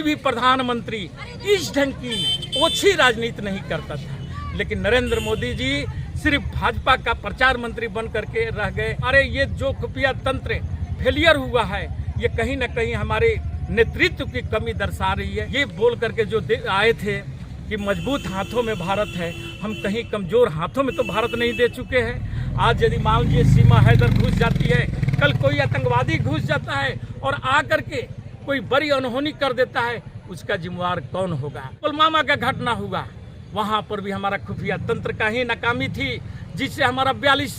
भी प्रधानमंत्री इस ढंग की ओछी राजनीति नहीं करता था। लेकिन नरेंद्र मोदी जी सिर्फ भाजपा का प्रचार मंत्री बन करके रह गए। अरे ये जो खुफिया तंत्र फेलियर हुआ है, ये कहीं ना कहीं हमारे नेतृत्व की कमी दर्शा रही है। ये बोल करके जो आए थे कि मजबूत हाथों में भारत है, हम कहीं कमजोर हाथों में तो भारत नहीं दे चुके हैं। आज यदि मान लीजिए सीमा हैदर घुस जाती है, कल कोई आतंकवादी घुस जाता है और आकर के कोई बड़ी अनहोनी कर देता है, उसका जिम्मेवार कौन होगा? पुलवामा का घटना हुआ, वहां पर भी हमारा खुफिया तंत्र का ही नाकामी थी, जिससे हमारा 42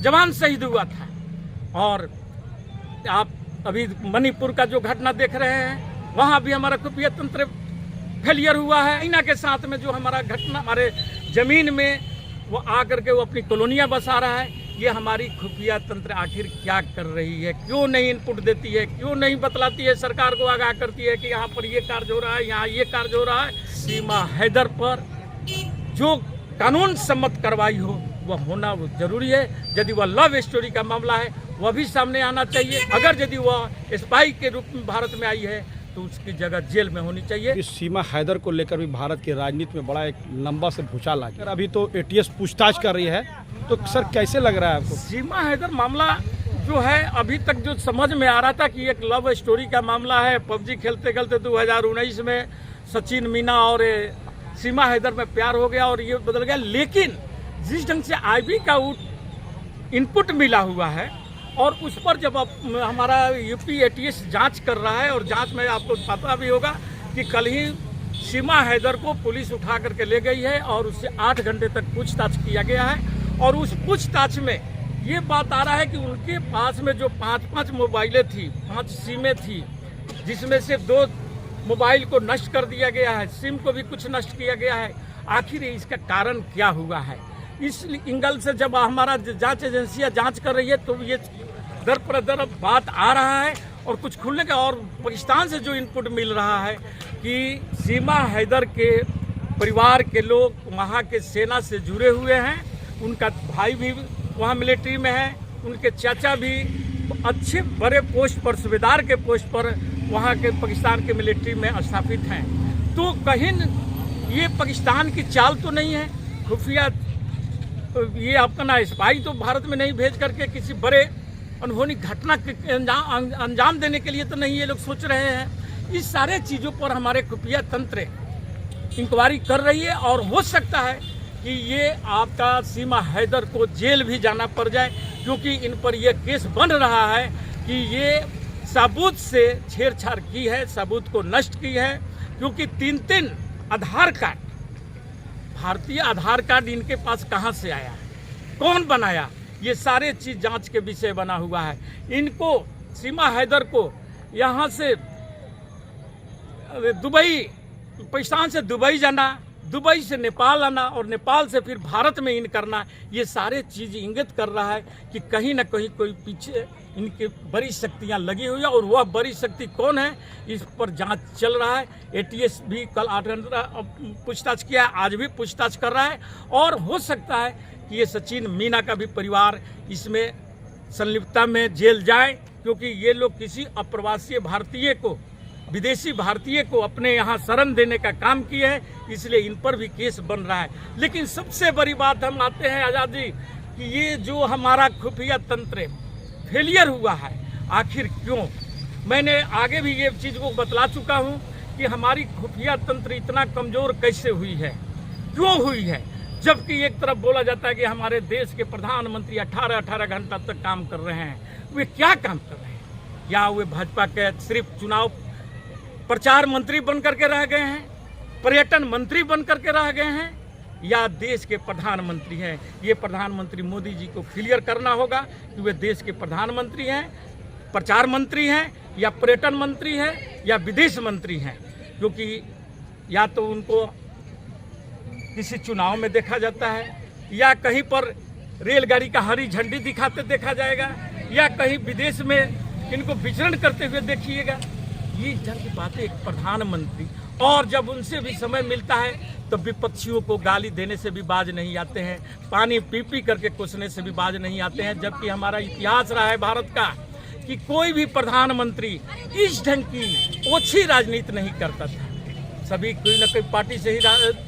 जवान शहीद हुआ था। और आप अभी मणिपुर का जो घटना देख रहे हैं, वहां भी हमारा खुफिया तंत्र फेलियर हुआ है। चाइना के साथ में जो हमारा घटना हमारे जमीन में वो आकर के वो अपनी कॉलोनियां बसा रहा है, ये हमारी खुफिया तंत्र आखिर क्या कर रही है? क्यों नहीं इनपुट देती है? क्यों नहीं बतलाती है? सरकार को आगाह करती है कि यहाँ पर ये कार्य हो रहा है, यहाँ ये कार्य हो रहा है। सीमा हैदर पर जो कानून सम्मत कार्रवाई हो वह होना जरूरी है। यदि वह लव स्टोरी का मामला है, वह भी सामने आना चाहिए। अगर यदि वह स्पाई के रूप में भारत में आई है तो उसकी जगह जेल में होनी चाहिए। इस सीमा हैदर को लेकर भी भारत की राजनीति में बड़ा एक लंबा से भूचाल आ गया। अभी तो एटीएस पूछताछ कर रही है, तो सर कैसे लग रहा है आपको? सीमा हैदर मामला जो है, अभी तक जो समझ में आ रहा था कि एक लव स्टोरी का मामला है। पबजी खेलते खेलते 2019 में सचिन मीना और सीमा हैदर में प्यार हो गया और ये बदल गया। लेकिन जिस ढंग से आईबी का इनपुट मिला हुआ है और उस पर जब हमारा यूपी एटीएस जांच कर रहा है, और जांच में आपको पता भी होगा कि कल ही सीमा हैदर को पुलिस उठा करके ले गई है और उससे 8 घंटे तक पूछताछ किया गया है। और उस पूछताछ में ये बात आ रहा है कि उनके पास में जो 5 मोबाइलें थी, 5 सिमें थी, जिसमें से 2 मोबाइल को नष्ट कर दिया गया है, सिम को भी कुछ नष्ट किया गया है। आखिर इसका कारण क्या हुआ है? इस एंगल से जब हमारा जांच एजेंसियां जांच कर रही है तो ये दर पर दर बात आ रहा है और कुछ खुलने का। और पाकिस्तान से जो इनपुट मिल रहा है कि सीमा हैदर के परिवार के लोग वहाँ के सेना से जुड़े हुए हैं, उनका भाई भी वहाँ मिलिट्री में है, उनके चाचा भी अच्छे बड़े पोस्ट पर, सूबेदार के पोस्ट पर वहाँ के पाकिस्तान के मिलिट्री में स्थापित हैं। तो कहीं ये पाकिस्तान की चाल तो नहीं है खुफिया, ये अपना स्पाई तो भारत में नहीं भेज करके किसी बड़े अनहोनी घटना के अंजाम देने के लिए तो नहीं ये लोग सोच रहे हैं। इस सारे चीज़ों पर हमारे खुफिया तंत्र इंक्वायरी कर रही है और हो सकता है कि ये आपका सीमा हैदर को जेल भी जाना पड़ जाए, क्योंकि इन पर यह केस बन रहा है कि ये सबूत से छेड़छाड़ की है, सबूत को नष्ट की है। क्योंकि 3 आधार कार्ड, भारतीय आधार कार्ड इनके पास कहाँ से आया है, कौन बनाया, ये सारे चीज़ जांच के विषय बना हुआ है। इनको सीमा हैदर को यहाँ से दुबई, पाकिस्तान से दुबई जाना, दुबई से नेपाल आना और नेपाल से फिर भारत में इन करना, ये सारे चीज़ इंगित कर रहा है कि कहीं ना कहीं कोई पीछे इनकी बड़ी शक्तियां लगी हुई है। और वह बड़ी शक्ति कौन है, इस पर जांच चल रहा है। एटीएस भी कल 8 घंटा पूछताछ किया है, आज भी पूछताछ कर रहा है। और हो सकता है कि ये सचिन मीना का भी परिवार इसमें संलिप्तता में जेल जाए, क्योंकि ये लोग किसी अप्रवासी भारतीय को, विदेशी भारतीय को अपने यहाँ शरण देने का काम किए हैं, इसलिए इन पर भी केस बन रहा है। लेकिन सबसे बड़ी बात हम आते हैं आज़ाद जी कि ये जो हमारा खुफिया तंत्र फेलियर हुआ है, आखिर क्यों? मैंने आगे भी ये चीज़ को बतला चुका हूँ कि हमारी खुफिया तंत्र इतना कमज़ोर कैसे हुई है, क्यों हुई है? जबकि एक तरफ बोला जाता है कि हमारे देश के प्रधानमंत्री 18 घंटा तक काम कर रहे हैं। वे क्या काम कर रहे हैं? या वे भाजपा के सिर्फ चुनाव प्रचार मंत्री बन करके रह गए हैं, पर्यटन मंत्री बन करके रह गए हैं, या देश के प्रधानमंत्री हैं? ये प्रधानमंत्री मोदी जी को क्लियर करना होगा कि वे देश के प्रधानमंत्री हैं, प्रचार मंत्री हैं, या पर्यटन मंत्री हैं, या विदेश मंत्री हैं। क्योंकि या तो उनको किसी चुनाव में देखा जाता है, या कहीं पर रेलगाड़ी का हरी झंडी दिखाते देखा जाएगा, या कहीं विदेश में इनको विचरण करते हुए देखिएगा। ये ढंग की बातें एक प्रधानमंत्री, और जब उनसे भी समय मिलता है तो विपक्षियों को गाली देने से भी बाज नहीं आते हैं, पानी पी पी करके कोसने से भी बाज नहीं आते हैं। जबकि हमारा इतिहास रहा है भारत का कि कोई भी प्रधानमंत्री इस ढंग की ओछी राजनीति नहीं करता था। सभी कोई न कोई पार्टी से ही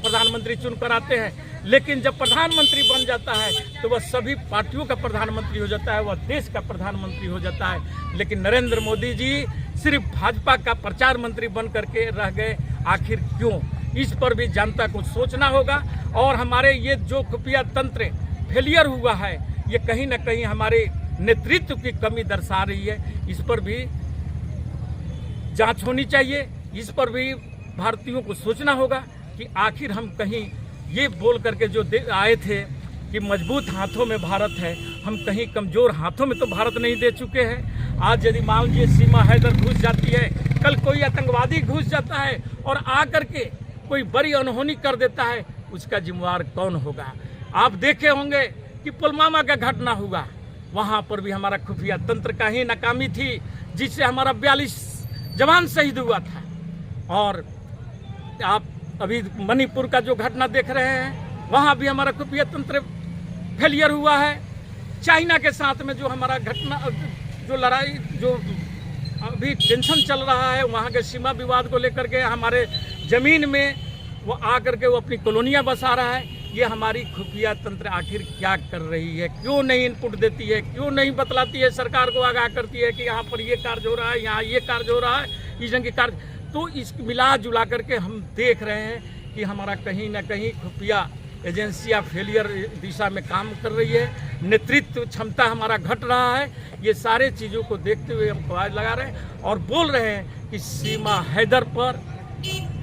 प्रधानमंत्री चुन कर आते हैं, लेकिन जब प्रधानमंत्री बन जाता है तो वह सभी पार्टियों का प्रधानमंत्री हो जाता है, वह देश का प्रधानमंत्री हो जाता है। लेकिन नरेंद्र मोदी जी सिर्फ भाजपा का प्रचार मंत्री बन करके रह गए, आखिर क्यों? इस पर भी जनता को सोचना होगा। और हमारे ये जो खुफिया तंत्र फेलियर हुआ है, ये कहीं न कहीं हमारे नेतृत्व की कमी दर्शा रही है। इस पर भी जांच होनी चाहिए। इस पर भी भारतीयों को सोचना होगा कि आखिर हम कहीं ये बोल करके जो आए थे कि मजबूत हाथों में भारत है, हम कहीं कमजोर हाथों में तो भारत नहीं दे चुके हैं। आज यदि मान लीजिए सीमा हैदर घुस जाती है, कल कोई आतंकवादी घुस जाता है और आ करके कोई बड़ी अनहोनी कर देता है, उसका जिम्मेवार कौन होगा? आप देखे होंगे कि पुलवामा का घटना हुआ, वहाँ पर भी हमारा खुफिया तंत्र का ही नाकामी थी, जिससे हमारा 42 जवान शहीद हुआ था। और आप अभी मणिपुर का जो घटना देख रहे हैं, वहाँ भी हमारा खुफिया तंत्र फेलियर हुआ है। चाइना के साथ में जो हमारा घटना, जो लड़ाई, जो अभी टेंशन चल रहा है, वहाँ के सीमा विवाद को लेकर के हमारे ज़मीन में वो आ करके वो अपनी कॉलोनियाँ बसा रहा है। ये हमारी खुफिया तंत्र आखिर क्या कर रही है? क्यों नहीं इनपुट देती है? क्यों नहीं बतलाती है? सरकार को आगाह करती है कि यहाँ पर ये कार्य हो रहा है, यहाँ ये कार्य हो रहा है, इस जंग के कार्य। तो इस मिला जुला करके हम देख रहे हैं कि हमारा कहीं ना कहीं खुफिया एजेंसियाँ फेलियर दिशा में काम कर रही है, नेतृत्व क्षमता हमारा घट रहा है। ये सारे चीज़ों को देखते हुए हम आवाज़ लगा रहे हैं और बोल रहे हैं कि सीमा हैदर पर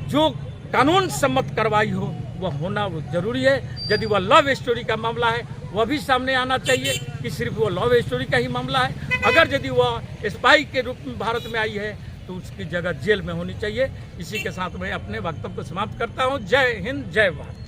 जो कानून सम्मत कार्रवाई हो वह होना वो जरूरी है। यदि वह लव स्टोरी का मामला है, वह भी सामने आना चाहिए कि सिर्फ वो लव स्टोरी का ही मामला है। अगर यदि वह स्पाई के रूप में भारत में आई है तो उसकी जगह जेल में होनी चाहिए। इसी के साथ मैं अपने वक्तव्य को समाप्त करता हूँ। जय हिंद, जय भारत।